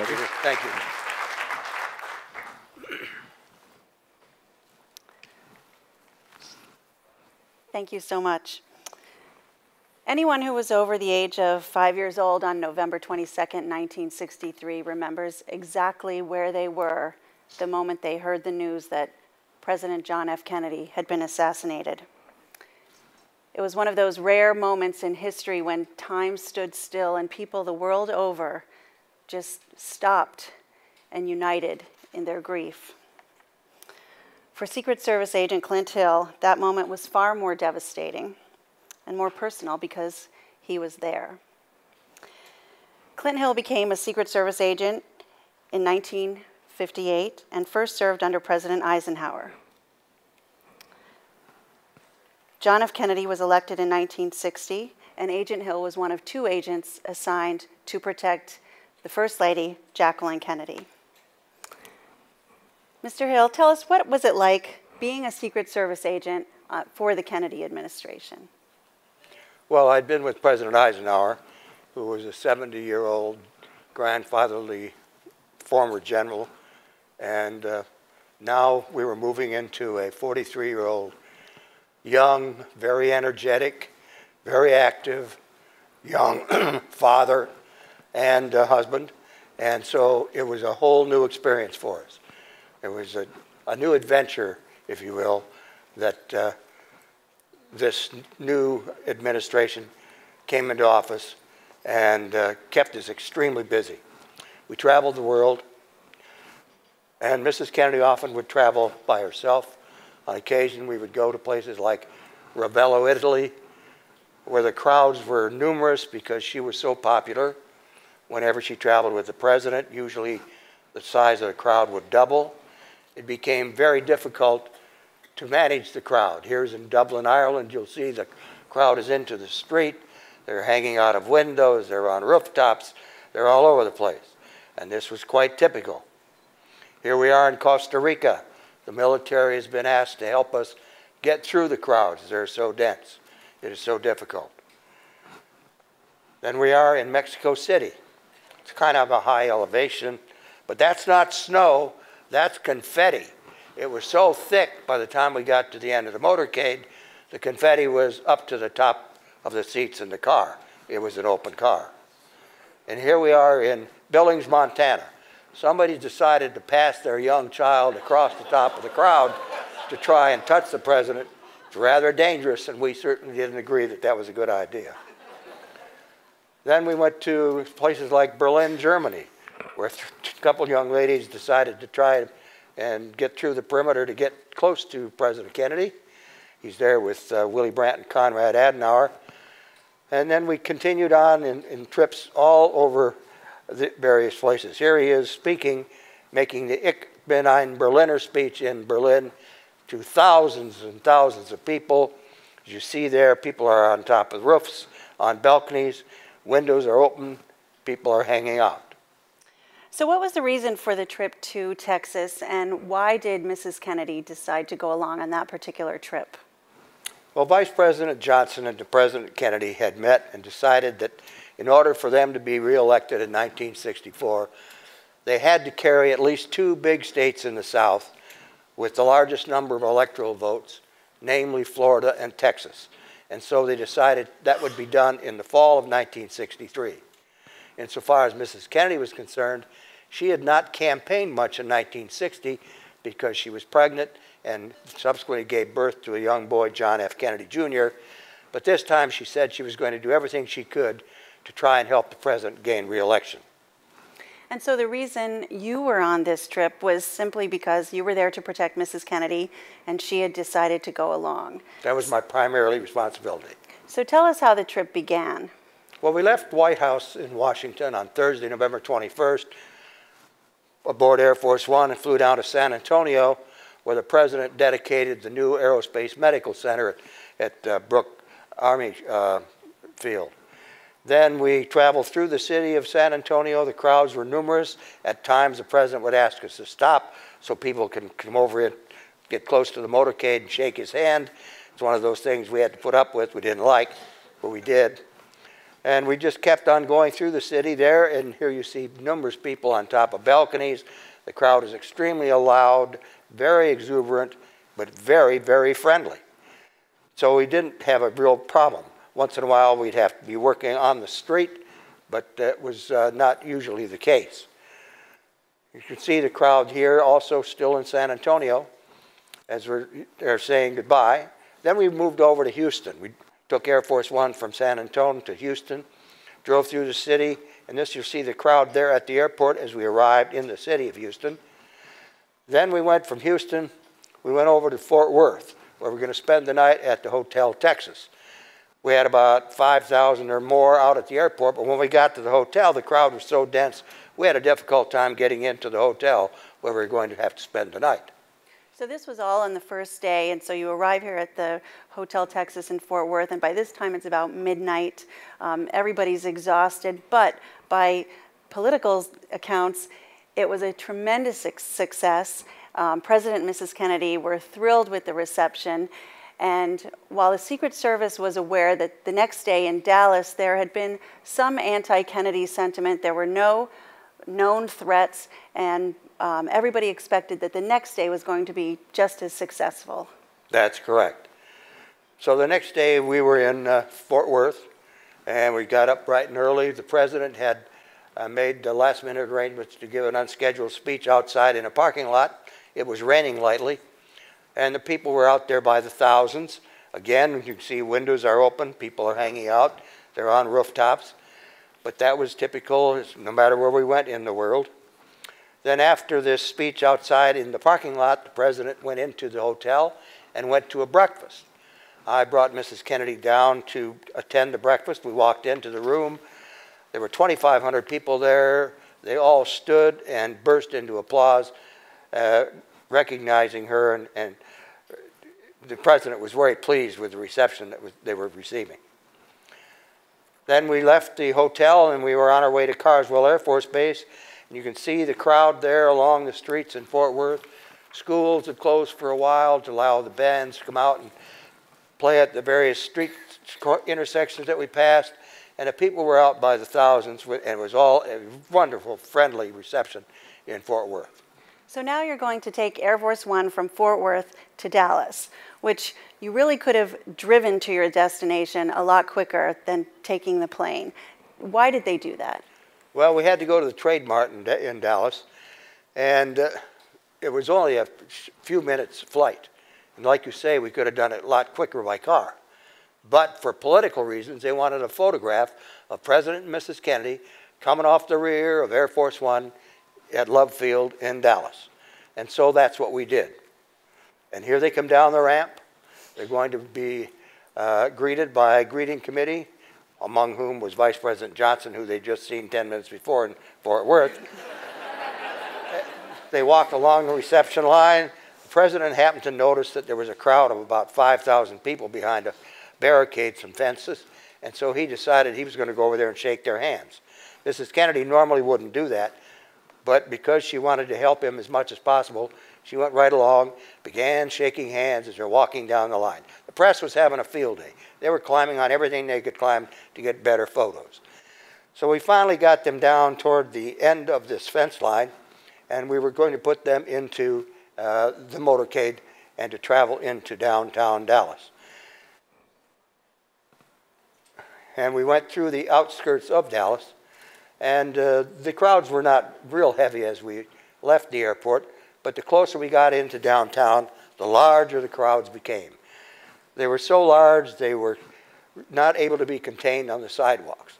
Secretary. Thank you. Thank you so much. Anyone who was over the age of 5 years old on November 22nd, 1963 remembers exactly where they were the moment they heard the news that President John F. Kennedy had been assassinated. It was one of those rare moments in history when time stood still and people the world over just stopped and united in their grief. For Secret Service agent Clint Hill, that moment was far more devastating and more personal because he was there. Clint Hill became a Secret Service agent in 1958 and first served under President Eisenhower. John F. Kennedy was elected in 1960, and Agent Hill was one of 2 agents assigned to protect the First Lady, Jacqueline Kennedy. Mr. Hill, tell us, what was it like being a Secret Service agent for the Kennedy administration? Well, I'd been with President Eisenhower, who was a 70-year-old grandfatherly former general, and now we were moving into a 43-year-old young, very energetic, very active, young father and husband. And so it was a whole new experience for us. It was a new adventure, if you will, that this new administration came into office and kept us extremely busy. We traveled the world, and Mrs. Kennedy often would travel by herself. On occasion, we would go to places like Ravello, Italy, where the crowds were numerous because she was so popular. Whenever she traveled with the president, usually the size of the crowd would double. It became very difficult to manage the crowd. Here's in Dublin, Ireland, you'll see the crowd is into the street. They're hanging out of windows. They're on rooftops. They're all over the place. And this was quite typical. Here we are in Costa Rica. The military has been asked to help us get through the crowds. They're so dense. It is so difficult. Then we are in Mexico City. It's kind of a high elevation, but that's not snow, that's confetti. It was so thick by the time we got to the end of the motorcade, the confetti was up to the top of the seats in the car. It was an open car. And here we are in Billings, Montana. Somebody decided to pass their young child across the top of the crowd to try and touch the president. It's rather dangerous, and we certainly didn't agree that that was a good idea. Then we went to places like Berlin, Germany, where a couple young ladies decided to try and get through the perimeter to get close to President Kennedy. He's there with Willy Brandt and Konrad Adenauer. And then we continued on in trips all over the various places. Here he is speaking, making the Ich bin ein Berliner speech in Berlin to thousands and thousands of people. As you see there, people are on top of roofs, on balconies, windows are open, people are hanging out. So what was the reason for the trip to Texas, and why did Mrs. Kennedy decide to go along on that particular trip? Well, Vice President Johnson and President Kennedy had met and decided that in order for them to be reelected in 1964, they had to carry at least 2 big states in the South with the largest number of electoral votes, namely Florida and Texas. And so they decided that would be done in the fall of 1963. Insofar as Mrs. Kennedy was concerned, she had not campaigned much in 1960 because she was pregnant and subsequently gave birth to a young boy, John F. Kennedy, Jr. But this time she said she was going to do everything she could to try and help the president gain re-election. And so the reason you were on this trip was simply because you were there to protect Mrs. Kennedy, and she had decided to go along. That was my primary responsibility. So tell us how the trip began. Well, we left White House in Washington on Thursday, November 21st, aboard Air Force One, and flew down to San Antonio, where the president dedicated the new Aerospace Medical Center at Brooke Army Field. Then we traveled through the city of San Antonio. The crowds were numerous. At times, the president would ask us to stop so people can come over and get close to the motorcade and shake his hand. It's one of those things we had to put up with, we didn't like, but we did. And we just kept on going through the city there, and here you see numerous people on top of balconies. The crowd is extremely loud, very exuberant, but very, very friendly. So we didn't have a real problem. Once in a while, we'd have to be working on the street, but that was not usually the case. You can see the crowd here, also still in San Antonio, as they're saying goodbye. Then we moved over to Houston. We took Air Force One from San Antonio to Houston, drove through the city, and this you'll see the crowd there at the airport as we arrived in the city of Houston. Then we went from Houston, we went over to Fort Worth, where we're going to spend the night at the Hotel Texas. We had about 5,000 or more out at the airport, but when we got to the hotel, the crowd was so dense, we had a difficult time getting into the hotel where we were going to have to spend the night. So this was all on the first day, and so you arrive here at the Hotel Texas in Fort Worth, and by this time it's about midnight. Everybody's exhausted, but by political accounts, it was a tremendous success. President and Mrs. Kennedy were thrilled with the reception, and while the Secret Service was aware that the next day in Dallas there had been some anti-Kennedy sentiment, there were no known threats, and everybody expected that the next day was going to be just as successful. That's correct. So the next day we were in Fort Worth, and we got up bright and early. The president had made the last-minute arrangements to give an unscheduled speech outside in a parking lot. It was raining lightly, and the people were out there by the thousands. Again, you can see windows are open, people are hanging out, they're on rooftops. But that was typical, no matter where we went in the world. Then after this speech outside in the parking lot, the president went into the hotel and went to a breakfast. I brought Mrs. Kennedy down to attend the breakfast. We walked into the room. There were 2,500 people there. They all stood and burst into applause, recognizing her, and the president was very pleased with the reception that they were receiving. Then we left the hotel and we were on our way to Carswell Air Force Base. And you can see the crowd there along the streets in Fort Worth. Schools had closed for a while to allow the bands to come out and play at the various street intersections that we passed. And the people were out by the thousands, and it was all a wonderful, friendly reception in Fort Worth. So now you're going to take Air Force One from Fort Worth to Dallas, which you really could have driven to your destination a lot quicker than taking the plane. Why did they do that? Well, we had to go to the Trade Mart in Dallas, and it was only a few minutes flight. And like you say, we could have done it a lot quicker by car. But for political reasons, they wanted a photograph of President and Mrs. Kennedy coming off the rear of Air Force One at Love Field in Dallas. And so that's what we did. And here they come down the ramp. They're going to be greeted by a greeting committee, among whom was Vice President Johnson, who they'd just seen 10 minutes before in Fort Worth. They walked along the reception line. The president happened to notice that there was a crowd of about 5,000 people behind a barricades and fences, and so he decided he was going to go over there and shake their hands. Mrs. Kennedy normally wouldn't do that, but because she wanted to help him as much as possible, she went right along, began shaking hands as they're walking down the line. The press was having a field day. They were climbing on everything they could climb to get better photos. So we finally got them down toward the end of this fence line, and we were going to put them into the motorcade and to travel into downtown Dallas. And we went through the outskirts of Dallas, and the crowds were not real heavy as we left the airport, but the closer we got into downtown, the larger the crowds became. They were so large, they were not able to be contained on the sidewalks.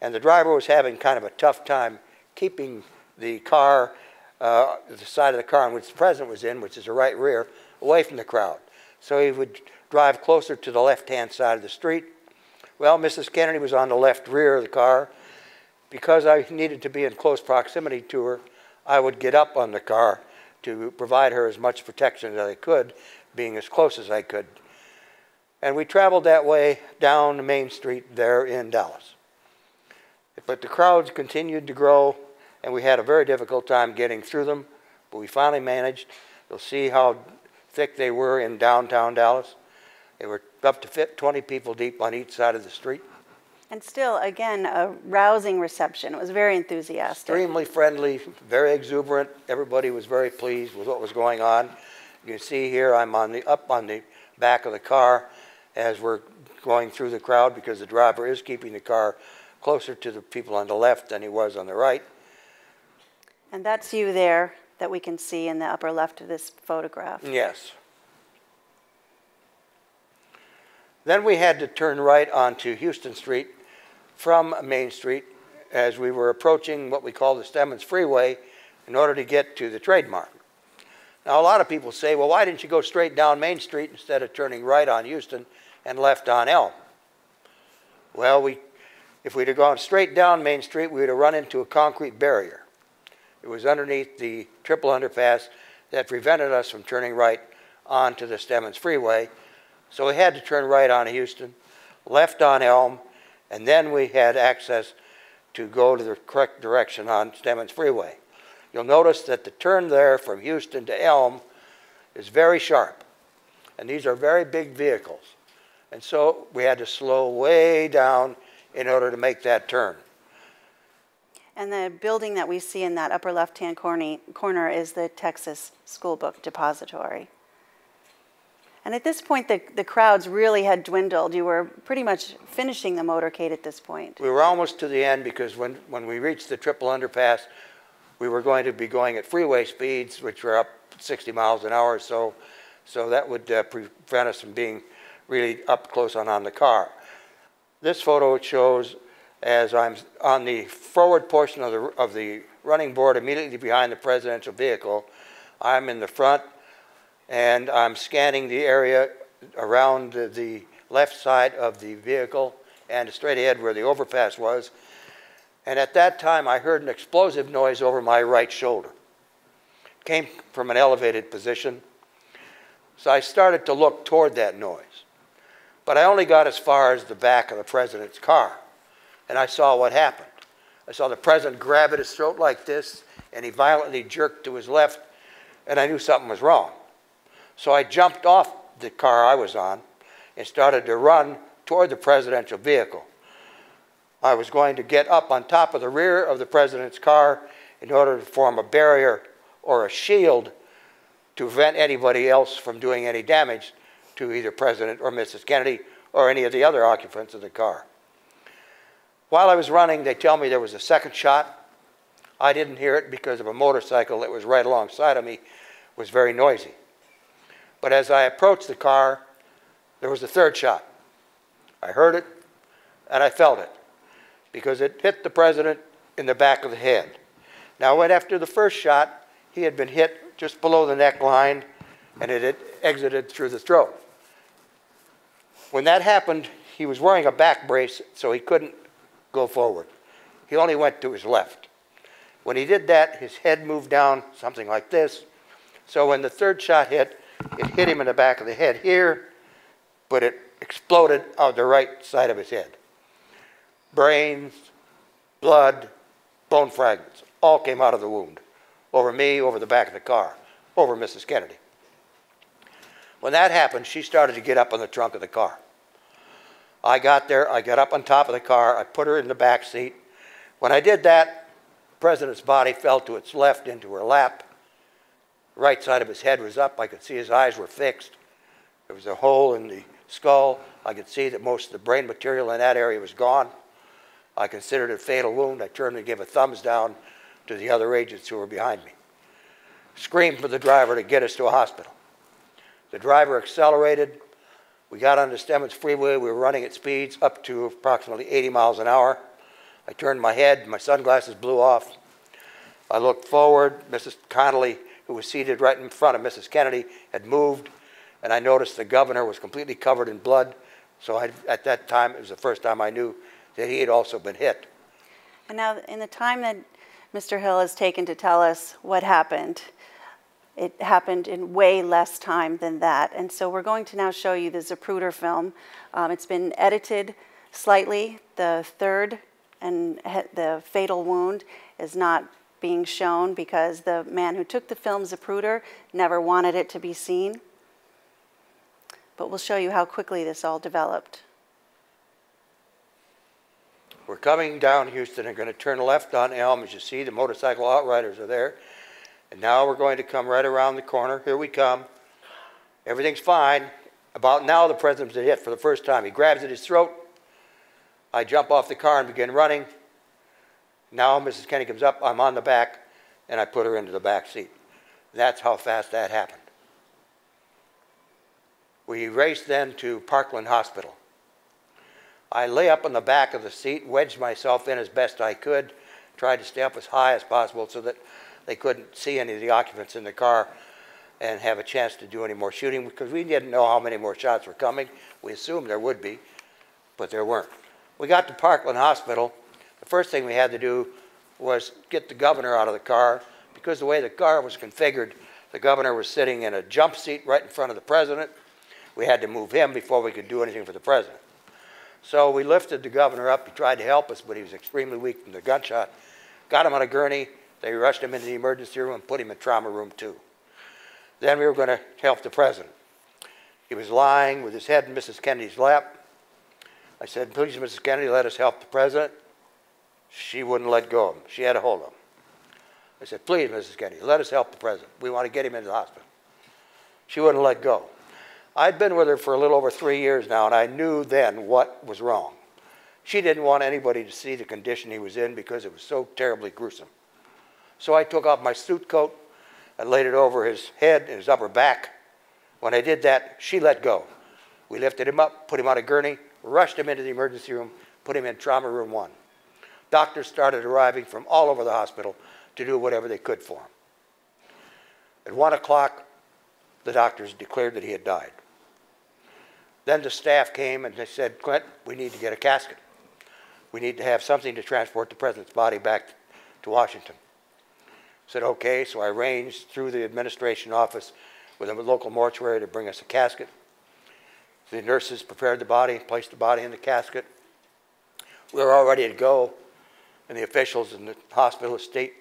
And the driver was having kind of a tough time keeping the car, the side of the car in which the president was in, which is the right rear, away from the crowd. So he would drive closer to the left-hand side of the street. Well, Mrs. Kennedy was on the left rear of the car. Because I needed to be in close proximity to her, I would get up on the car to provide her as much protection as I could, being as close as I could. And we traveled that way down the main street there in Dallas. But the crowds continued to grow, and we had a very difficult time getting through them, but we finally managed. You'll see how thick they were in downtown Dallas. They were up to 20 people deep on each side of the street. And still, again, a rousing reception. It was very enthusiastic. Extremely friendly, very exuberant. Everybody was very pleased with what was going on. You can see here I'm up on the back of the car as we're going through the crowd, because the driver is keeping the car closer to the people on the left than he was on the right. And that's you there that we can see in the upper left of this photograph. Yes. Then we had to turn right onto Houston Street from Main Street as we were approaching what we call the Stemmons Freeway in order to get to the Trade Mart. Now, a lot of people say, well, why didn't you go straight down Main Street instead of turning right on Houston and left on Elm? Well, if we'd have gone straight down Main Street, we would have run into a concrete barrier. It was underneath the triple underpass that prevented us from turning right onto the Stemmons Freeway. So we had to turn right on Houston, left on Elm, and then we had access to go to the correct direction on Stemmons Freeway. You'll notice that the turn there from Houston to Elm is very sharp, and these are very big vehicles. And so we had to slow way down in order to make that turn. And the building that we see in that upper left-hand corner is the Texas School Book Depository. And at this point, the crowds really had dwindled. You were pretty much finishing the motorcade at this point. We were almost to the end, because when we reached the triple underpass, we were going to be going at freeway speeds, which were up 60 miles an hour, so that would prevent us from being really up close on the car. This photo shows as I'm on the forward portion of the running board immediately behind the presidential vehicle. I'm in the front, and I'm scanning the area around the left side of the vehicle and straight ahead where the overpass was. And at that time, I heard an explosive noise over my right shoulder. It came from an elevated position. So I started to look toward that noise. But I only got as far as the back of the president's car. And I saw what happened. I saw the president grab at his throat like this, and he violently jerked to his left, and I knew something was wrong. So I jumped off the car I was on and started to run toward the presidential vehicle. I was going to get up on top of the rear of the president's car in order to form a barrier or a shield to prevent anybody else from doing any damage to either President or Mrs. Kennedy or any of the other occupants of the car. While I was running, they tell me there was a second shot. I didn't hear it because of a motorcycle that was right alongside of me was very noisy. But as I approached the car, there was a third shot. I heard it, and I felt it, because it hit the president in the back of the head. Now, when after the first shot, he had been hit just below the neckline, and it had exited through the throat. When that happened, he was wearing a back brace, so he couldn't go forward. He only went to his left. When he did that, his head moved down something like this. So when the third shot hit, it hit him in the back of the head here, but it exploded out the right side of his head. Brains, blood, bone fragments all came out of the wound. Over me, over the back of the car, over Mrs. Kennedy. When that happened, she started to get up on the trunk of the car. I got there, I got up on top of the car, I put her in the back seat. When I did that, the president's body fell to its left into her lap. The right side of his head was up. I could see his eyes were fixed. There was a hole in the skull. I could see that most of the brain material in that area was gone. I considered it a fatal wound. I turned and gave a thumbs down to the other agents who were behind me. Screamed for the driver to get us to a hospital. The driver accelerated. We got on the Stemmons Freeway. We were running at speeds up to approximately 80 miles an hour. I turned my head. My sunglasses blew off. I looked forward. Mrs. Connolly, who was seated right in front of Mrs. Kennedy, had moved, and I noticed the governor was completely covered in blood. So at that time, it was the first time I knew that he had also been hit. And now, in the time that Mr. Hill has taken to tell us what happened, it happened in way less time than that. And so we're going to now show you the Zapruder film. It's been edited slightly. The third and the fatal wound is not being shown because the man who took the film, Zapruder, never wanted it to be seen. But we'll show you how quickly this all developed. We're coming down Houston and going to turn left on Elm. As you see, the motorcycle outriders are there. And now we're going to come right around the corner. Here we come. Everything's fine. About now, the president's hit for the first time. He grabs at his throat. I jump off the car and begin running. Now Mrs. Kennedy comes up. I'm on the back, and I put her into the back seat. That's how fast that happened. We raced then to Parkland Hospital. I lay up on the back of the seat, wedged myself in as best I could, tried to stay up as high as possible so that they couldn't see any of the occupants in the car and have a chance to do any more shooting, because we didn't know how many more shots were coming. We assumed there would be, but there weren't. We got to Parkland Hospital. The first thing we had to do was get the governor out of the car, because the way the car was configured, the governor was sitting in a jump seat right in front of the president. We had to move him before we could do anything for the president. So we lifted the governor up. He tried to help us, but he was extremely weak from the gunshot. Got him on a gurney. They rushed him into the emergency room and put him in trauma room 2. Then we were going to help the president. He was lying with his head in Mrs. Kennedy's lap. I said, please, Mrs. Kennedy, let us help the president. She wouldn't let go of him. She had a hold of him. I said, please, Mrs. Kennedy, let us help the president. We want to get him into the hospital. She wouldn't let go. I'd been with her for a little over 3 years now, and I knew then what was wrong. She didn't want anybody to see the condition he was in because it was so terribly gruesome. So I took off my suit coat and laid it over his head and his upper back. When I did that, she let go. We lifted him up, put him on a gurney, rushed him into the emergency room, put him in trauma room 1. Doctors started arriving from all over the hospital to do whatever they could for him. At 1 o'clock, the doctors declared that he had died. Then the staff came and they said, Clint, we need to get a casket. We need to have something to transport the president's body back to Washington. I said, okay, so I arranged through the administration office with a local mortuary to bring us a casket. The nurses prepared the body, placed the body in the casket. We were all ready to go, and the officials in the hospital, state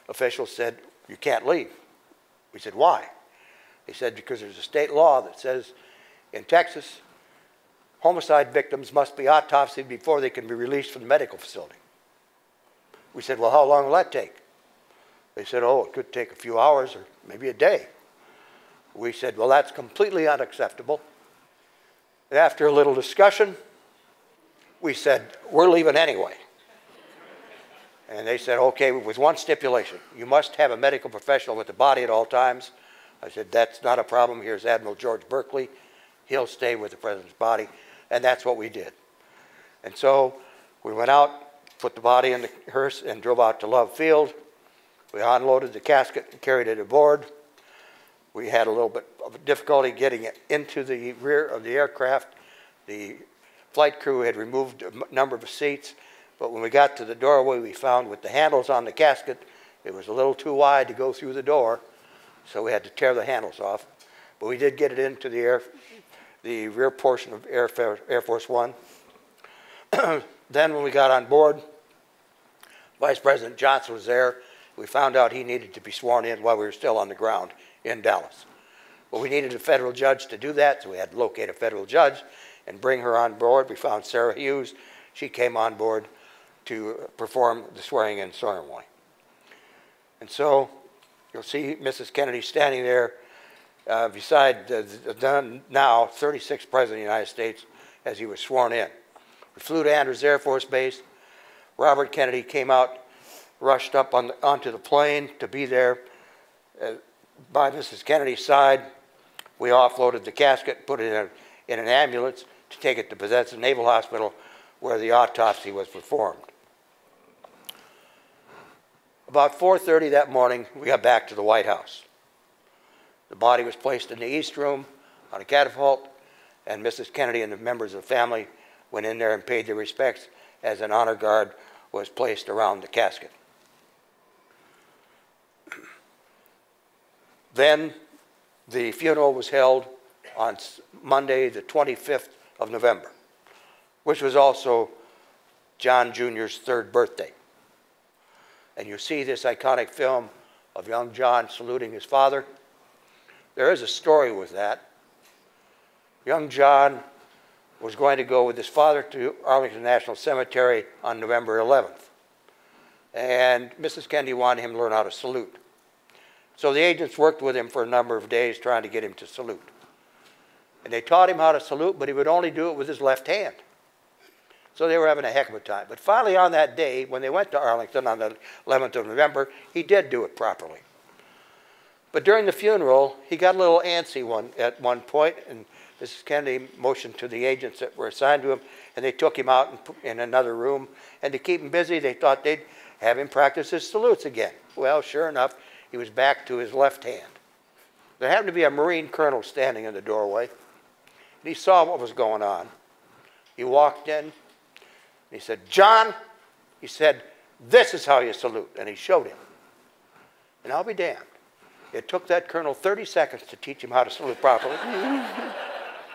officials said, you can't leave. We said, why? They said, because there's a state law that says in Texas, homicide victims must be autopsied before they can be released from the medical facility. We said, well, how long will that take? They said, oh, it could take a few hours or maybe a day. We said, well, that's completely unacceptable. And after a little discussion, we said, we're leaving anyway. And they said, okay, with one stipulation. You must have a medical professional with the body at all times. I said, that's not a problem. Here's Admiral George Berkeley. He'll stay with the president's body. And that's what we did. And so we went out, put the body in the hearse, and drove out to Love Field. We unloaded the casket and carried it aboard. We had a little bit of difficulty getting it into the rear of the aircraft. The flight crew had removed a number of seats, but when we got to the doorway, we found with the handles on the casket, it was a little too wide to go through the door, so we had to tear the handles off. But we did get it into the rear portion of Air Force One. Then when we got on board, Vice President Johnson was there. We found out he needed to be sworn in while we were still on the ground in Dallas. But we needed a federal judge to do that, so we had to locate a federal judge and bring her on board. We found Sarah Hughes. She came on board to perform the swearing-in ceremony. And so you'll see Mrs. Kennedy standing there beside the now 36th President of the United States as he was sworn in. We flew to Andrews Air Force Base. Robert Kennedy came out, rushed up onto the plane to be there by Mrs. Kennedy's side. We offloaded the casket, put it in an ambulance to take it to Bethesda Naval Hospital, where the autopsy was performed. About 4:30 that morning, we got back to the White House. The body was placed in the East Room on a catapult, and Mrs. Kennedy and the members of the family went in there and paid their respects as an honor guard was placed around the casket. Then the funeral was held on Monday, the 25th of November, which was also John Jr.'s 3rd birthday. And you see this iconic film of young John saluting his father. There is a story with that. Young John was going to go with his father to Arlington National Cemetery on November 11th. And Mrs. Kennedy wanted him to learn how to salute. So the agents worked with him for a number of days trying to get him to salute. And they taught him how to salute, but he would only do it with his left hand. So they were having a heck of a time. But finally on that day, when they went to Arlington on the 11th of November, he did do it properly. But during the funeral, he got a little antsy at one point, and Mrs. Kennedy motioned to the agents that were assigned to him, and they took him out in another room. And to keep him busy, they thought they'd have him practice his salutes again. Well, sure enough, he was back to his left hand. There happened to be a Marine colonel standing in the doorway, and he saw what was going on. He walked in, and he said, "John," he said, "this is how you salute." And he showed him. And I'll be damned. It took that colonel 30 seconds to teach him how to salute properly.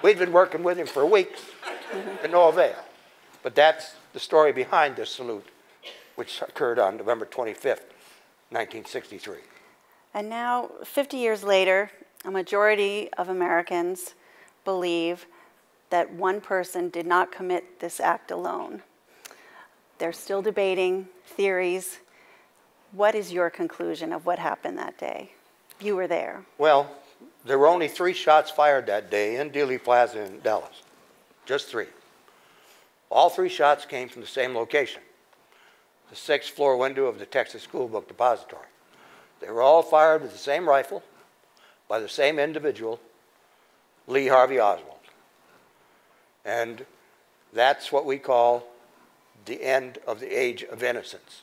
We'd been working with him for weeks to no avail. But that's the story behind this salute, which occurred on November 25th, 1963. And now, 50 years later, a majority of Americans believe that one person did not commit this act alone. They're still debating theories. What is your conclusion of what happened that day? You were there. Well, there were only 3 shots fired that day in Dealey Plaza in Dallas. Just 3. All 3 shots came from the same location, the 6th floor window of the Texas School Book Depository. They were all fired with the same rifle by the same individual, Lee Harvey Oswald. And that's what we call the end of the age of innocence,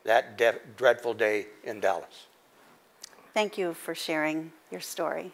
that dreadful day in Dallas. Thank you for sharing your story.